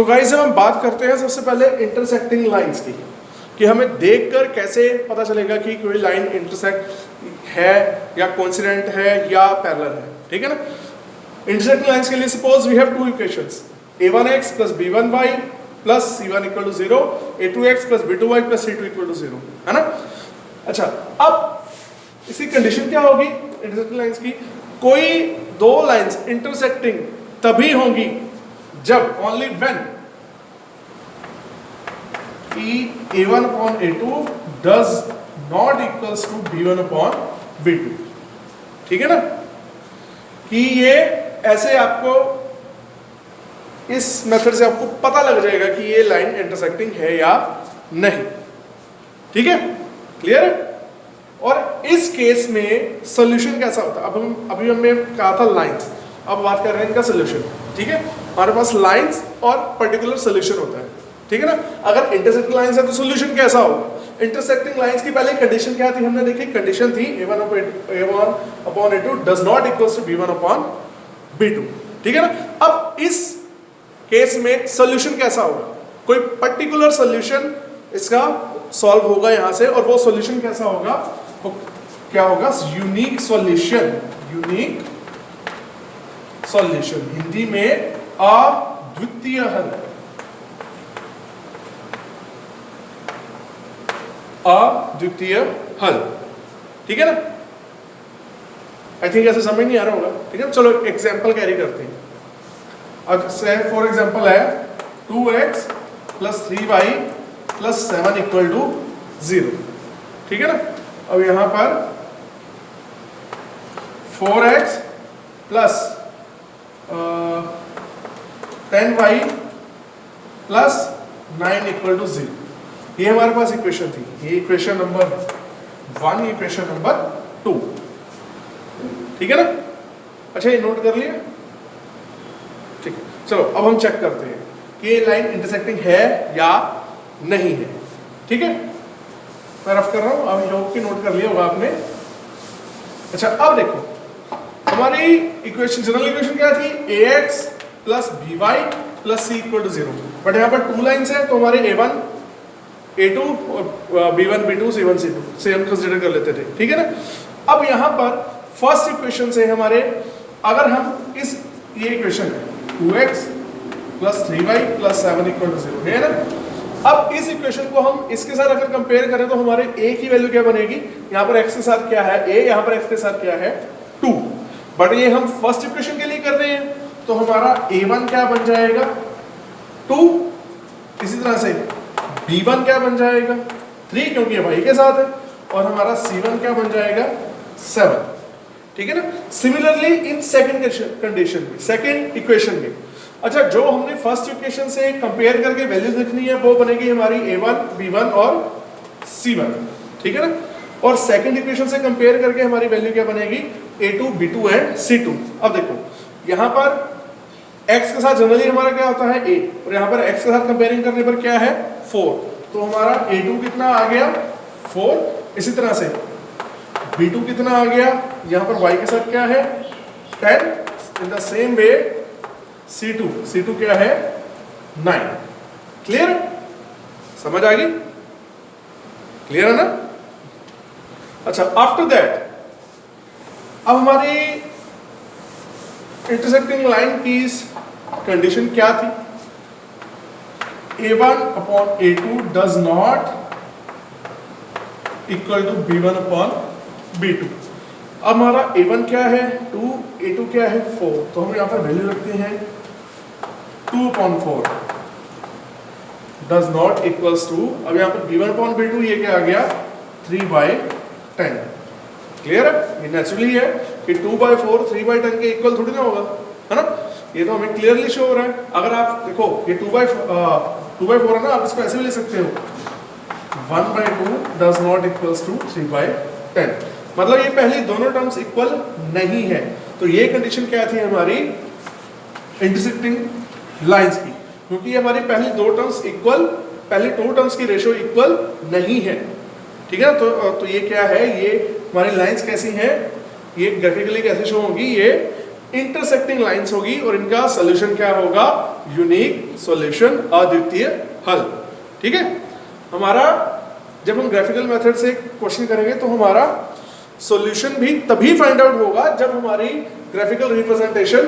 तो गाइस जब हम बात करते हैं सबसे पहले इंटरसेक्टिंग लाइंस की, कि हमें देखकर कैसे पता चलेगा कि कोई लाइन इंटरसेक्ट है या कोइंसिडेंट है या पैरेलल है, ठीक है ना। इंटरसेक्टिंग लाइंस के लिए suppose we have two equations, a1x plus b1y plus c1 equal to 0, a2x plus b2y plus c2 equal to 0, है ना। अच्छा, अब इसकी कंडीशन क्या होगी इंटरसेक्टिंग लाइंस की? कोई दो लाइंस इंटरसेक्टिंग तभी होंगी जब only when a1 upon a2 does not equals to b1 upon b2, ठीक है ना। कि ये ऐसे आपको इस मेथड से आपको पता लग जाएगा कि ये लाइन इंटरसेक्टिंग है या नहीं, ठीक है, क्लियर है। और इस केस में सॉल्यूशन कैसा होता है? अब अभी हमने कहा था लाइंस, अब बात कर रहे हैं इनका सॉल्यूशन, ठीक है। हमारे पास लाइंस और पर्टिकुलर सॉल्यूशन होता है, ठीक है ना। अगर इंटरसेक्टिंग लाइंस है तो सॉल्यूशन कैसा होगा? इंटरसेक्टिंग लाइंस की पहले कंडीशन क्या थी हमने देखी? कंडीशन थी a1 upon a2 does not equals to b1 upon b2, ठीक है ना। अब इस केस में सॉल्यूशन कैसा होगा? कोई पर्टिकुलर सॉल्यूशन इसका सॉल्व होगा यहां से, और वो सॉल्यूशन कैसा होगा? वो क्या होगा? Unique solution, unique solution, Hindi में अद्वितीय हल, अद्वितीय हल, ठीक है ना। आई थिंक ऐसे समझ नहीं आ रहा होगा, ठीक है। चलो एग्जांपल कैरी करते हैं। अब से फॉर एग्जांपल है 2x plus 3y plus 7 equal to 0, ठीक है ना। अब यहां पर 4x plus 10y plus 9 equal to 0, ये हमारे पास इक्वेशन थी। ये इक्वेशन नंबर 1, इक्वेशन नंबर 2, ठीक है ना। अच्छा, ये नोट कर लिया, ठीक है। चलो अब हम चेक करते हैं कि ये लाइन इंटरसेक्टिंग है या नहीं है, ठीक है। मैं रफ कर रहा हूं, अब योग की नोट कर लिया होगा आपने। अच्छा, अब देखो हमारी इक्वेशन, जनरल इक्वेशन क्या थी? ax plus by plus c equal to 0, but यहाँ पर टू लाइन्स है तो हमारे a1 a2 और b1 b2 c1 c2 से हम कंसीडर कर लेते थे, ठीक है ना। अब यहाँ पर फर्स्ट इक्वेशन से हमारे, अगर हम इस ये इक्वेशन है 2x plus 3y plus 7 equal to 0 है ना। अब इस इक्वेशन को हम इसके साथ अगर कंपेयर करें तो हमारे a की वैल्यू क्या बनेगी? यहाँ पर x के साथ क्या है? a, यहाँ पर x के साथ क्या है? 2, बट ये हम फर्स्ट इक्वेशन के लिए कर रहे हैं तो हमारा a1 क्या बन जाएगा? 2, इसी तरह से b1 क्या बन जाएगा? 3, क्योंकि ये y के साथ है, और हमारा c1 क्या बन जाएगा? 7, ठीक है ना। सिमिलरली इन सेकंड कंडीशन में, सेकंड इक्वेशन में, अच्छा, जो हमने फर्स्ट इक्वेशन से कंपेयर करके वैल्यूज लिखनी है वो बनेगी हमारी a1 b1 और c1, ठीक है ना। और सेकंड इक्वेशन से कंपेयर करके हमारी वैल्यू क्या बनेगी? a2 b2 and c2। अब देखो यहाँ पर x के साथ जनरली हमारा क्या होता है? a, और यहाँ पर x के साथ कंपेयरिंग करने पर क्या है? 4, तो हमारा a2 कितना आ गया? 4। इसी तरह से b2 कितना आ गया? यहाँ पर y के साथ क्या है? 10। In the same way C2 क्या है? 9। क्लियर? समझ आ गई? क्लियर है ना। अच्छा, आफ्टर दैट अब हमारी इंटरसेक्टिंग लाइन की कंडीशन क्या थी? a1 upon a2 does not equal to b1 upon b2। अब हमारा a1 क्या है? 2, a2 क्या है? 4, तो हम यहाँ पर वैल्यू रखते हैं 2 upon 4 does not equals to, अब यहाँ पर b1 upon b2 ये क्या आ गया? 3/10। क्लियर है? ये नेचुरली है कि 2/4 3/10 के इक्वल थोड़ी ना होगा, है ना। ये तो हमें क्लियरली शो हो रहा है। अगर आप देखो ये 2/4 है ना, आप इसको ऐसे भी ले सकते हो 1/2 does not equals to 3/10, मतलब ये पहली दोनों टर्म्स इक्वल नहीं है। तो ये कंडीशन क्या थी हमारी इंटरसेक्टिंग लाइंस की? क्योंकि हमारी पहली दो टर्म्स इक्वल, पहली टू टर्म्स की रेशियो इक्वल नहीं है, ठीक है। तो ये क्या है? ये हमारी लाइंस कैसी हैं? ये ग्राफिकली कैसे शो होगी? ये इंटरसेक्टिंग लाइंस होगी और इनका सॉल्यूशन क्या होगा, यूनिक सॉल्यूशन, अद्वितीय हल। ठीक है, हमारा जब हम ग्राफिकल मेथड से क्वेश्चन करेंगे तो हमारा सॉल्यूशन भी तभी फाइंड आउट होगा जब हमारी ग्राफिकल रिप्रेजेंटेशन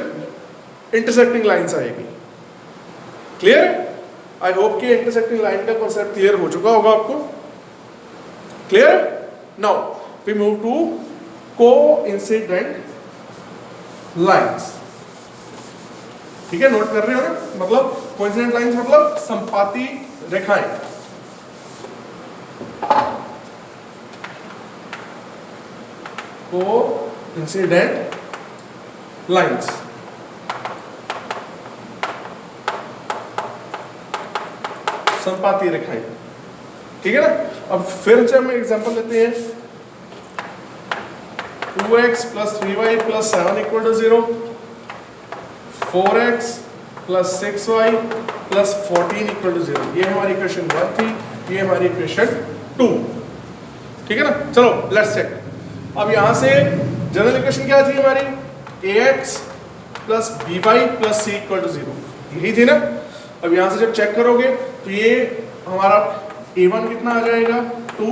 इंटरसेक्टिंग लाइंस आएगी। क्लियर है? आई होप कि इंटरसेक्टिंग लाइन का कॉन्सेप्ट क्लियर हो चुका होगा आपको। Clear? Now we move to coincident lines. ठीक है, नोट कर रहे हो ना, मतलब कोइंसिडेंट लाइंस मतलब संपाती रेखाएं। कोइंसिडेंट लाइंस संपाती रेखाएं। ठीक है ना। अब फिर से हम एग्जांपल लेते हैं, 2x + 3y + 7 = 0, 4x + 6y + 14 = 0। ये हमारी इक्वेशन 1 थी, ये हमारी इक्वेशन 2। ठीक है ना। चलो लेट्स चेक। अब यहां से जनरल इक्वेशन क्या थी हमारी, ax + by + c = 0, यही थी ना। अब यहां से जब चेक करोगे तो ये हमारा a1 कितना आ जाएगा 2,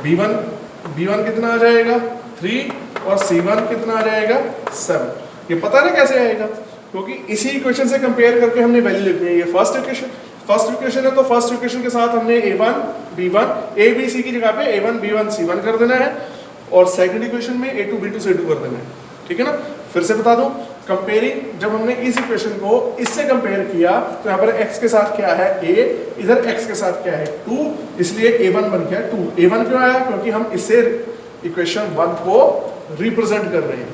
b1 कितना आ जाएगा 3 और c1 कितना आ जाएगा 7। ये पता ना कैसे आएगा, क्योंकि इसी इक्वेशन से कंपेयर करके हमने वैल्यू लिखनी है। ये फर्स्ट इक्वेशन है तो फर्स्ट इक्वेशन के साथ हमने a1 b1 a b c की जगह पे a1 b1 c1 कर देना है और सेकंड इक्वेशन में a2 b2 c2 कर देना है। ठीक है ना। फिर से बता दूं, कंपेयरिंग जब हमने इस इक्वेशन को इससे कंपेयर किया तो यहाँ पर x के साथ क्या है a, इधर x के साथ क्या है 2, इसलिए a1 बन गया 2। a1 क्यों आया, क्योंकि हम इससे इक्वेशन 1 को रिप्रेजेंट कर रहे हैं।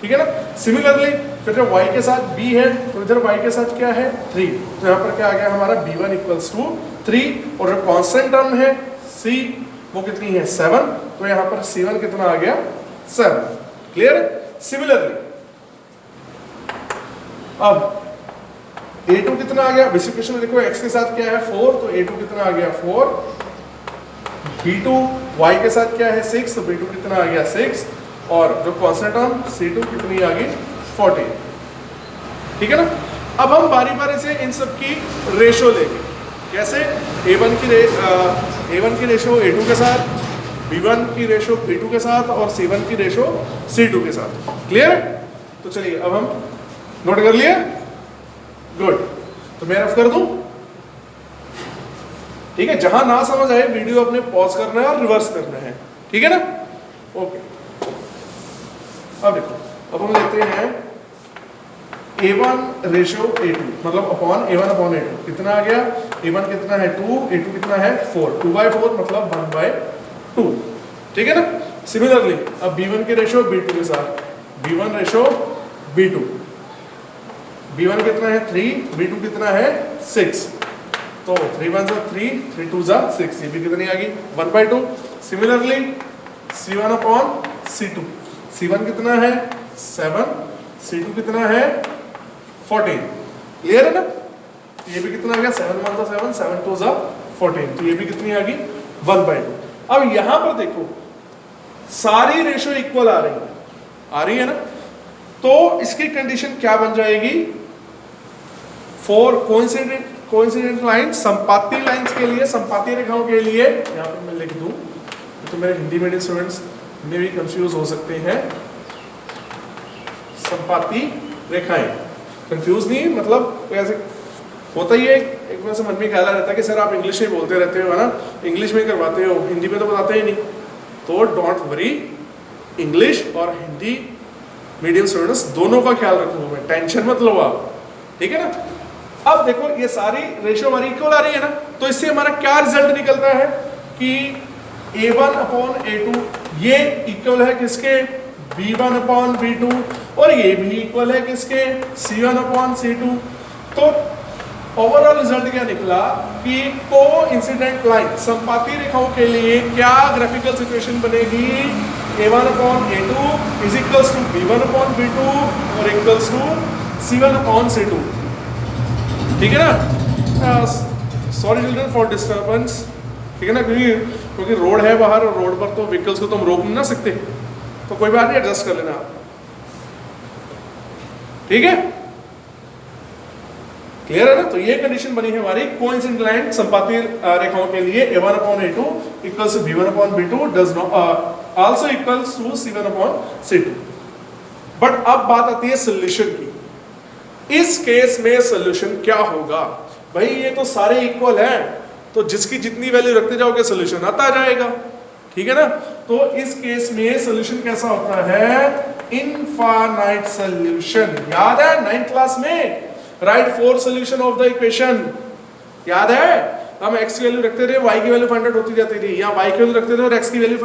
ठीक है ना। सिमिलरली फिर जब y के साथ b है तो इधर y के साथ क्या है 3, तो यहाँ पर क्या आ गया हमारा b1 = 3 और जो कांस्टेंट टर्म है c वो कितनी है 7, तो यहाँ पर c1 कितना आ गया 7। क्लियर है। सिमिलरली अब a2 कितना आ गया, इस इक्वेशन में देखो x के साथ क्या है 4, तो a2 कितना आ गया 4, b2 y के साथ क्या है 6, तो b2 कितना आ गया 6 और जो कांस्टेंट टर्म c2 कितनी आ गई 14। ठीक है ना। अब हम बारी बारी से इन सब की रेशो लेंगे। कैसे, a1 की रेशो a2 के साथ, b1 की रेशो b2 के साथ और c1 की रेशो c2 के साथ। क्लियर है। तो चलिए अब हम नोट कर लिए, गुड। तो मैं रफ कर दूं। ठीक है, जहां ना समझ आए वीडियो अपने पॉज करना है और रिवर्स करना है। ठीक है ना। ओके, अब देखो, अब हम लेते हैं a1 रेशो a2 मतलब अपॉन a1 अपॉन a2 कितना आ गया, a1 कितना है 2, a2 कितना है 4, 2/4 मतलब 1/2। ठीक है ना। सिमिलरली अब b1 के रेशो b2 के साथ, b1 रेशो b2, b1 कितना है 3, b2 कितना है 6, तो 3 1 3, 3 2 6, ये भी कितनी आ गई 1/2। Similarly c1 upon c2, c1 कितना है 7, c2 कितना है 14। क्लियर है ना। ये भी कितना आ गया 7 1 7, 7 2 14, तो ये भी कितनी आ गई 1/2। अब यहां पर देखो सारी रेशो इक्वल आ रही है ना, तो इसकी कंडीशन क्या बन जाएगी, for coincident lines, Sampati lines के लिए, संपाती रेखाओं के लिए, यहां पर मैं लिख दूं तो मेरे हिंदी मीडियम स्टूडेंट्स में भी कंफ्यूज हो सकते हैं। संपाती रेखाएं, कंफ्यूज नहीं मतलब ऐसे होता ही है, एक बार से मन में ख्याल रहता है कि सर आप इंग्लिश में बोलते रहते हो है ना, इंग्लिश में करवाते हो, हिंदी में तो बताते ही नहीं। तो डोंट वरी, इंग्लिश और हिंदी मीडियम स्टूडेंट्स दोनों का ख्याल रखूंगा मैं, टेंशन मत लो आप। ठीक है ना। अब देखो ये सारी रेशो हमारी इक्वल आ रही है ना, तो इससे हमारा क्या रिजल्ट निकलता है कि a1 अपॉन a2 ये इक्वल है किसके, b1 अपॉन b2, और ये भी इक्वल है किसके, c1 अपॉन c2। तो ओवरऑल रिजल्ट क्या निकला कि कोइंसिडेंट लाइन, संपाती रेखाओं के लिए क्या ग्राफिकल सिचुएशन बनेगी, a1 upon a2 is equals to b1 upon b2 और equals to c1 upon c2। ठीक है ना। Sorry children for disturbance. ठीक है ना, क्योंकि रोड है बाहर और रोड पर तो व्हीकल्स को तो हम रोक नहीं ना सकते, तो कोई बात नहीं, एडजस्ट कर लेना आप। ठीक है, क्लियर है ना। तो ये कंडीशन बनी है हमारी कोइंसिडेंट लाइन संपाती रेखाओं के लिए a1/a2 equals to b1/b2 does not also equals to c1/c2। But अब बात आती है सॉल्यूशन की। इस केस में सॉल्यूशन क्या होगा? भाई ये तो सारे इक्वल हैं, तो जिसकी जितनी वैल्यू रखते जाओगे सॉल्यूशन आता जाएगा, ठीक है ना। तो इस केस में सॉल्यूशन कैसा होता है? Infinite solution. याद है 9th क्लास में right 4 solution of the equation, याद है? हम x की वैल्यू रखते थे, y की वैल्यू फाइंड आउट होती जाती थी, या y की वैल्यू रखते थे और x की वैल्यू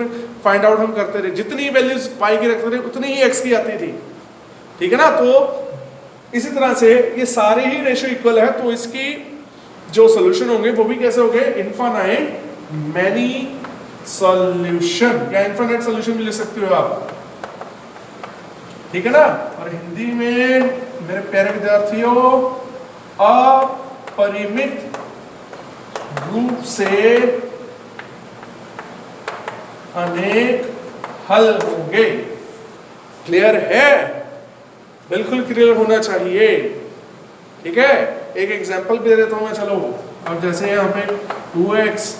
फाइंड आउट हम करते थे। जितनी वैल्यूज y की रखते थे उतनी ही x की आती थी, ठीक है ना। तो इसी तरह से ये सारे ही रेशियो इक्वल है, तो इसकी जो सॉल्यूशन होंगे वो भी कैसे होंगे? इनफाइनाइट मैनी सॉल्यूशन, या इनफाइनाइट सॉल्यूशन भी लिख सकते हो आप, ठीक है ना। और हिंदी में मेरे प्यारे विद्यार्थियों, अपरिमित रूप से अनेक हल होंगे। क्लियर है? बिल्कुल क्लियर होना चाहिए, ठीक है। एक एग्जांपल भी दे देता हूं मैं, चलो। अब जैसे यहाँ पे 2x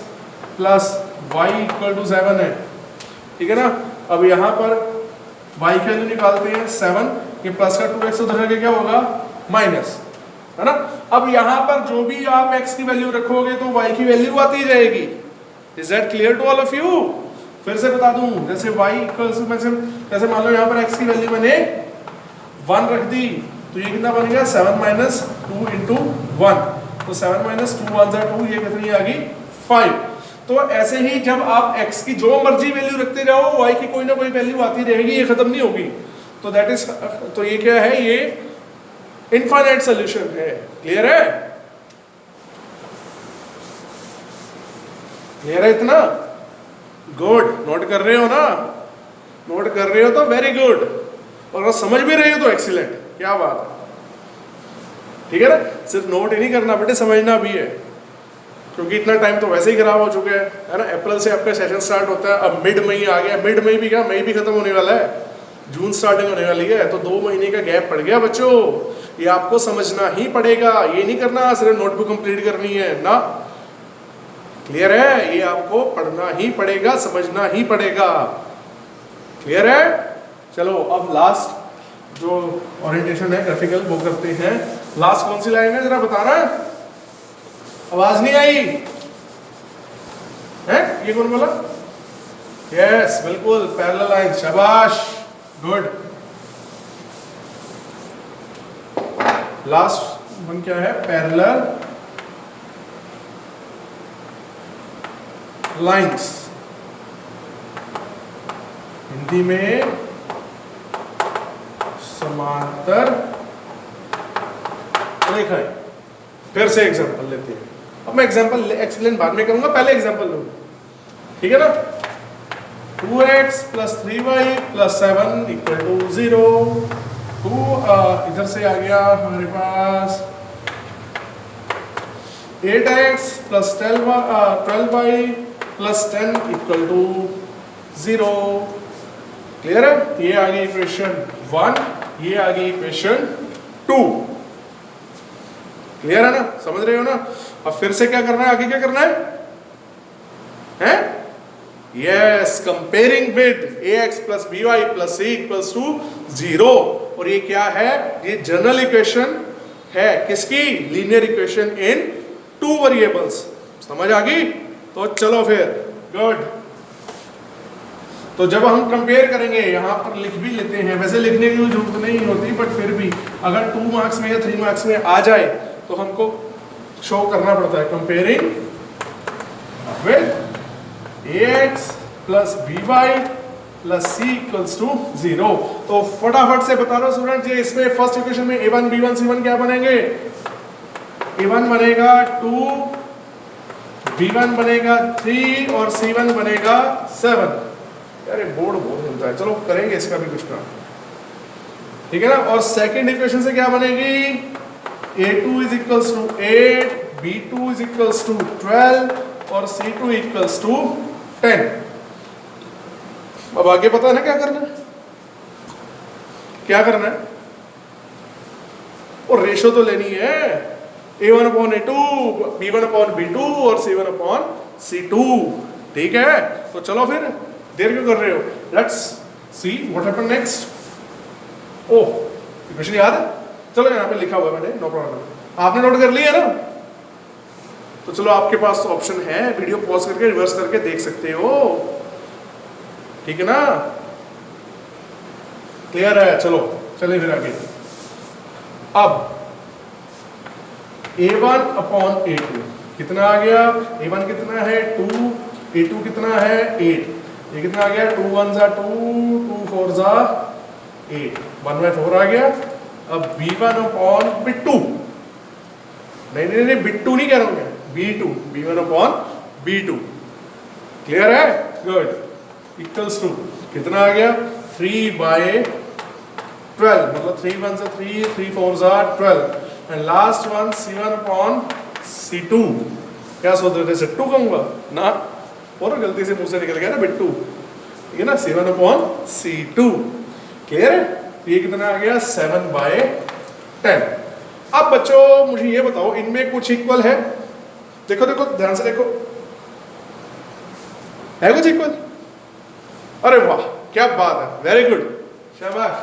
plus y equal to 7 है, ठीक है ना। अब यहाँ पर y की वैल्यू निकालते हैं 7, ये प्लस का 2x उधर जाके क्या होगा? माइनस, है ना। अब यहाँ पर जो भी आप x की वैल्यू रखोगे तो y की वैल्यू आती जाएगी। Is that clear to all of you? फिर से बता दूं, जैसे y इक्वल्स टू, जैसे मान लो यहाँ पर x की वैल्यू मैंने 1 रख दी, तो ये कितना बन गया? 7 माइनस 2 इंटू 1, तो 7 माइनस 2 1 2, ये कितनी आ गई? 5। तो ऐसे ही जब आप x की जो मर्जी वैल्यू रखते जाओ, y की कोई ना कोई वैल्यू आती रहेगी, ये खत्म नहीं होगी। तो दैट इज, तो ये क्या है? ये इनफाइनाइट सॉल्यूशन है। क्लियर है? क्लियर है इतना? गुड। नोट कर रहे हो ना? नोट कर रहे हो तो वेरी गुड, और अगर समझ भी रहे हो तो एक्सीलेंट, क्या बात है, ठीक है ना। सिर्फ नोट ही नहीं करना बेटे, समझना भी है, क्योंकि इतना टाइम तो वैसे ही खराब हो चुका है ना। अप्रैल से आपका सेशन स्टार्ट होता है, अब मिड मई आ गया, मिड मई भी क्या, मई भी खत्म होने वाला है, जून स्टार्टिंग होने वाली है, तो 2 महीने का गैप पड़ गया बच्चों। ये आपको समझना ही पड़ेगा, ये नहीं करना सिर्फ नोटबुक कंप्लीट करनी है ना। क्लियर है? ये आपको पढ़ना ही पड़ेगा, समझना ही पड़ेगा। क्लियर है? चलो अब लास्ट जो ओरिएंटेशन है ग्राफिकल वो करते हैं। लास्ट कौन सी लाइन है जरा बताना। आवाज नहीं आई है? ये कौन बोला? यस बिल्कुल, पैरेलल लाइन। शाबाश, गुड। लास्ट वन क्या है? पैरेलल लाइंस, हिंदी में समांतर रेखाएं। फिर से एग्जांपल लेते हैं। अब मैं एग्जांपल एक्सप्लेन बाद में करूंगा, पहले एग्जांपल लूंगा, ठीक है ना। 2x plus 3y plus 7 equal to 0। इधर से आ गया हमारे पास 8x plus 12y plus 10 equal to 0। Clear है? ये आ गई इक्वेशन 1, ये आ गई इक्वेशन 2। क्लियर है ना? समझ रहे हो ना? अब फिर से क्या करना है, आगे क्या करना है? Yes, comparing with ax plus by plus c equals to 0। और ये क्या है? ये जनरल इक्वेशन है किसकी? Linear equation in 2 variables. समझ आ गई? तो चलो फिर, गुड। तो जब हम कंपेयर करेंगे, यहां पर लिख भी लेते हैं, वैसे लिखने की जरूरत नहीं होती, बट फिर भी अगर 2 मार्क्स में या 3 मार्क्स में आ जाए तो हमको शो करना पड़ता है comparing with ax plus by plus c equals to 0। तो फटाफट से बता दो स्टूडेंट, ये इसमें फर्स्ट इक्वेशन में a1 b1 c1 क्या बनेंगे? a1 बनेगा 2, b1 बनेगा 3 और c1 बनेगा 7। यार ये बोर्ड बहुत हिलता है, चलो करेंगे इसका भी कुछ काम, ठीक है ना। और सेकंड इक्वेशन से क्या बनेगी? a2 is equals to 8, b2 is equals to 12 और c2 इक्वल्स टू 10। अब आगे पता है ना क्या करना है? क्या करना है? और रेशो तो लेनी है A1/A2, B1/B2 और C1/C2। ठीक है, तो चलो फिर देर क्यों कर रहे हो, let's see what happen next. Oh question याद है, चलो यहाँ पे लिखा हुआ है मैंने, नो प्रॉब्लम, आपने नोट कर लिया ना, तो चलो आपके पास तो ऑप्शन है, वीडियो पॉज करके रिवर्स करके देख सकते हो, ठीक है ना, क्लियर है। चलो चलिए फिर आगे। अब A1/A2 कितना आ गया, A1 कितना है 2, A2 कितना है 8, ये कितना आ गया 2 1 जा 2, 2 4 जा 8, 1/4 आ गया। अब B1/B2, नहीं B2 नहीं कह रहा हूं मैं, B2, B1/B2, क्लियर है, गुड, इक्वल्स टू कितना आ गया 3/12, मतलब 3 1 जा 3, 3 4 जा 12, एंड लास्ट वन C1/C2, क्या सोच रहे थे C2 कहूंगा ना, और गलती से मुंह से निकल गया ना बिट्टू, ठीक है ना, C1/C2, क्लियर है। ये कितना आ गया 7/10। अब बच्चों मुझे ये बताओ, इनमें कुछ इक्वल है, देखो देखो ध्यान से देखो, है कुछ इक्वल, अरे वाह क्या बात है, वेरी गुड, शाबाश।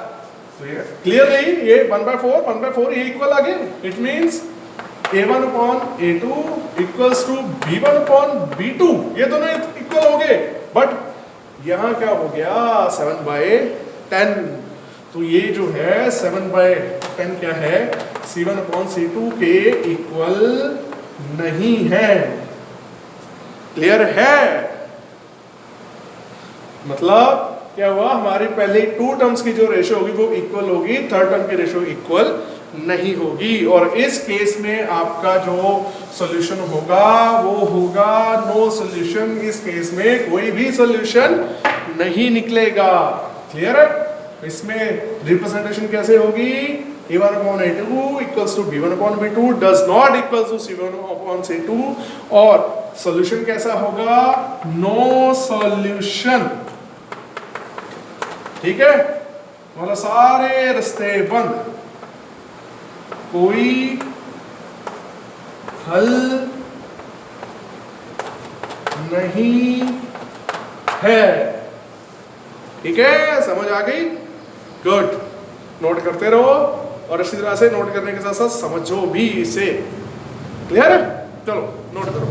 तो ये क्लियरली ये 1/4 ये इक्वल आ गया, it means A1/A2 equals to B1/B2, ये दोनों इक्वल हो गए, बट यहां क्या हो गया 7/10, तो ये जो है 7/10 क्या है C1/C2 के इक्वल नहीं है, क्लियर है, मतलब क्या हुआ, हमारी पहले 2 टर्म्स की जो रेशो होगी वो इक्वल होगी, थर्ड टर्म की रेशो इक्वल नहीं होगी, और इस केस में आपका जो सॉल्यूशन होगा वो होगा नो सॉल्यूशन, इस केस में कोई भी सॉल्यूशन नहीं निकलेगा, क्लियर है। इसमें रिप्रेजेंटेशन कैसे होगी, A1/A2 equals to B1/B2 does not equals to C1/C2, और सॉल्यूशन कैसा होगा, नो सॉल्यूशन, ठीक है, मतलब सारे रास्ते बंद, कोई हल नहीं है, ठीक है, समझ आ गई, गुड, नोट करते रहो, और इसी तरह से नोट करने के साथ साथ समझो भी इसे, क्लियर है, चलो नोट करो।